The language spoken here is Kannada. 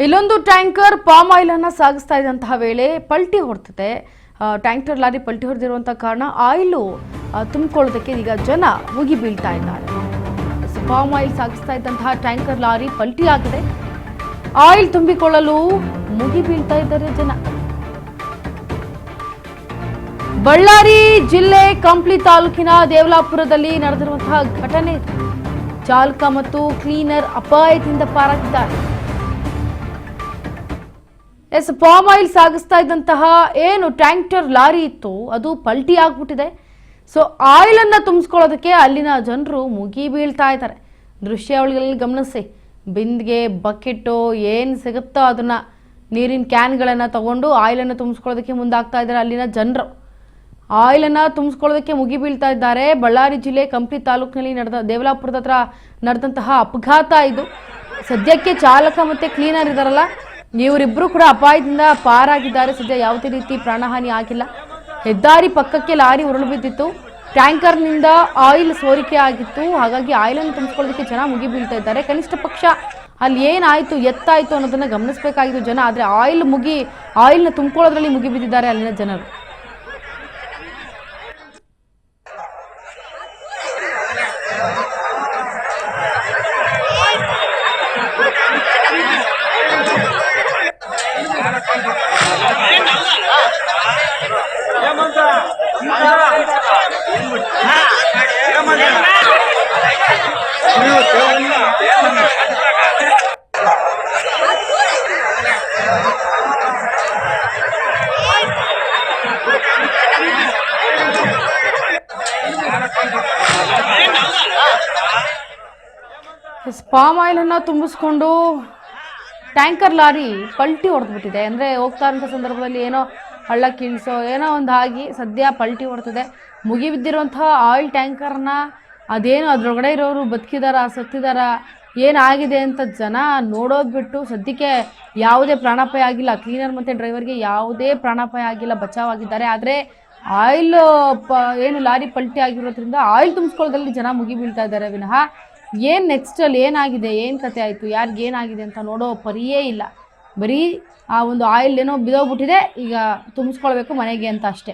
ಇಲ್ಲೊಂದು ಟ್ಯಾಂಕರ್ ಪಾಮ್ ಆಯಿಲ್ ಅನ್ನು ಸಾಗಿಸ್ತಾ ಇದ್ದಂತಹ ವೇಳೆ ಪಲ್ಟಿ ಹೊಡೆದಿದೆ. ಟ್ಯಾಂಕರ್ ಲಾರಿ ಪಲ್ಟಿ ಹೊಡೆದಿರುವಂತಹ ಕಾರಣ ಆಯಿಲ್ ತುಂಬಿಕೊಳ್ಳೋದಕ್ಕೆ ಈಗ ಜನ ಮುಗಿ ಬೀಳ್ತಾ ಇದ್ದಾರೆ. ಪಾಮ್ ಆಯಿಲ್ ಸಾಗಿಸ್ತಾ ಇದ್ದಂತಹ ಟ್ಯಾಂಕರ್ ಲಾರಿ ಪಲ್ಟಿ ಆಗಿದೆ. ಆಯಿಲ್ ತುಂಬಿಕೊಳ್ಳಲು ಮುಗಿ ಬೀಳ್ತಾ ಇದ್ದಾರೆ ಜನ. ಬಳ್ಳಾರಿ ಜಿಲ್ಲೆ ಕಂಪ್ಲಿ ತಾಲೂಕಿನ ದೇವಲಾಪುರದಲ್ಲಿ ನಡೆದಿರುವಂತಹ ಘಟನೆ. ಚಾಲಕ ಮತ್ತು ಕ್ಲೀನರ್ ಅಪಾಯದಿಂದ ಪಾರಾಗಿದ್ದಾರೆ. ಪಾಮ್ ಆಯಿಲ್ ಸಾಗಿಸ್ತಾ ಇದ್ದಂತಹ ಏನು ಟ್ಯಾಂಕರ್ ಲಾರಿ ಇತ್ತು ಅದು ಪಲ್ಟಿ ಆಗ್ಬಿಟ್ಟಿದೆ. ಸೊ ಆಯಿಲ್ ಅನ್ನ ತುಂಬಿಸ್ಕೊಳ್ಳೋದಕ್ಕೆ ಅಲ್ಲಿನ ಜನರು ಮುಗಿ ಬೀಳ್ತಾ ಇದ್ದಾರೆ. ದೃಶ್ಯಾವಳಿಗಳಲ್ಲಿ ಗಮನಿಸಿ, ಬಿಂದಿಗೆ ಬಕೆಟ್ಟು ಏನು ಸಿಗುತ್ತೋ ಅದನ್ನ ನೀರಿನ ಕ್ಯಾನ್ಗಳನ್ನು ತಗೊಂಡು ಆಯಿಲನ್ನು ತುಂಬಿಸ್ಕೊಳ್ಳೋದಕ್ಕೆ ಮುಂದಾಗ್ತಾ ಇದ್ದಾರೆ ಅಲ್ಲಿನ ಜನರು. ಆಯಿಲನ್ನು ತುಂಬಿಸ್ಕೊಳ್ಳೋದಕ್ಕೆ ಮುಗಿ ಬೀಳ್ತಾ ಇದ್ದಾರೆ. ಬಳ್ಳಾರಿ ಜಿಲ್ಲೆ ಕಂಪ್ಲಿ ತಾಲೂಕಿನಲ್ಲಿ ದೇವಲಾಪುರದ ಹತ್ರ ನಡೆದಂತಹ ಅಪಘಾತ ಇದು. ಸದ್ಯಕ್ಕೆ ಚಾಲಕ ಮತ್ತೆ ಕ್ಲೀನರ್ ಇದಾರಲ್ಲ, ಇವರಿಬ್ಬರು ಕೂಡ ಅಪಾಯದಿಂದ ಪಾರಾಗಿದ್ದಾರೆ. ಸದ್ಯ ಯಾವುದೇ ರೀತಿ ಪ್ರಾಣಹಾನಿ ಆಗಿಲ್ಲ. ಹೆದ್ದಾರಿ ಪಕ್ಕಕ್ಕೆ ಲಾರಿ ಉರುಳು ಬಿದ್ದಿತ್ತು. ಟ್ಯಾಂಕರ್ನಿಂದ ಆಯಿಲ್ ಸೋರಿಕೆ ಆಗಿತ್ತು. ಹಾಗಾಗಿ ಆಯಿಲನ್ನು ತುಂಬಿಸ್ಕೊಳ್ಳೋದಕ್ಕೆ ಜನ ಮುಗಿ ಬೀಳ್ತಾ ಇದ್ದಾರೆ. ಕನಿಷ್ಠ ಪಕ್ಷ ಅಲ್ಲಿ ಏನಾಯ್ತು ಎತ್ತಾಯ್ತು ಅನ್ನೋದನ್ನ ಗಮನಿಸಬೇಕಾಗಿತ್ತು ಜನ. ಆದರೆ ಆಯಿಲ್ನ ತುಂಬಿಕೊಳ್ಳೋದ್ರಲ್ಲಿ ಮುಗಿ ಬಿದ್ದಿದ್ದಾರೆ ಅಲ್ಲಿನ ಜನರು. ಪಾಮ್ ಆಯಿಲ್ ಅನ್ನು ತುಂಬಿಸ್ಕೊಂಡು ಟ್ಯಾಂಕರ್ ಲಾರಿ ಪಲ್ಟಿ ಹೊಡೆದ್ಬಿಟ್ಟಿದೆ. ಅಂದರೆ ಹೋಗ್ತಾ ಇರೋಂಥ ಸಂದರ್ಭದಲ್ಲಿ ಏನೋ ಹಳ್ಳ ಕೀಳ್ಸೋ ಏನೋ ಒಂದು ಆಗಿ ಸದ್ಯ ಪಲ್ಟಿ ಹೊಡ್ತಿದೆ. ಮುಗಿ ಬಿದ್ದಿರುವಂತಹ ಆಯಿಲ್ ಟ್ಯಾಂಕರ್ನ ಅದೇನು ಅದರೊಳಗಡೆ ಇರೋರು ಬದುಕಿದಾರ ಸತ್ತಿದಾರ ಏನಾಗಿದೆ ಅಂತ ಜನ ನೋಡೋದು ಬಿಟ್ಟು ಸದ್ಯಕ್ಕೆ ಯಾವುದೇ ಪ್ರಾಣಾಪಾಯ ಆಗಿಲ್ಲ. ಕ್ಲೀನರ್ ಮತ್ತು ಡ್ರೈವರ್ಗೆ ಯಾವುದೇ ಪ್ರಾಣಾಪಾಯ ಆಗಿಲ್ಲ, ಬಚಾವಾಗಿದ್ದಾರೆ. ಆದರೆ ಆಯಿಲ್ ಏನು ಲಾರಿ ಪಲ್ಟಿ ಆಗಿರೋದ್ರಿಂದ ಆಯಿಲ್ ತುಂಬಿಸ್ಕೊಳ್ಳೋದ್ರಲ್ಲಿ ಜನ ಮುಗಿ ಬೀಳ್ತಾ ಇದ್ದಾರೆ ವಿನಃ ಏನು ನೆಕ್ಸ್ಟಲ್ಲಿ ಏನಾಗಿದೆ, ಏನು ಕತೆ ಆಯಿತು, ಯಾರಿಗೇನಾಗಿದೆ ಅಂತ ನೋಡೋ ಪರಿಯೇ ಇಲ್ಲ. ಬರೀ ಆ ಒಂದು ಆಯಿಲ್ ಏನೋ ಬಿದೋಗ್ಬಿಟ್ಟಿದೆ, ಈಗ ತುಂಬಿಸ್ಕೊಳ್ಬೇಕು ಮನೆಗೆ ಅಂತ ಅಷ್ಟೇ.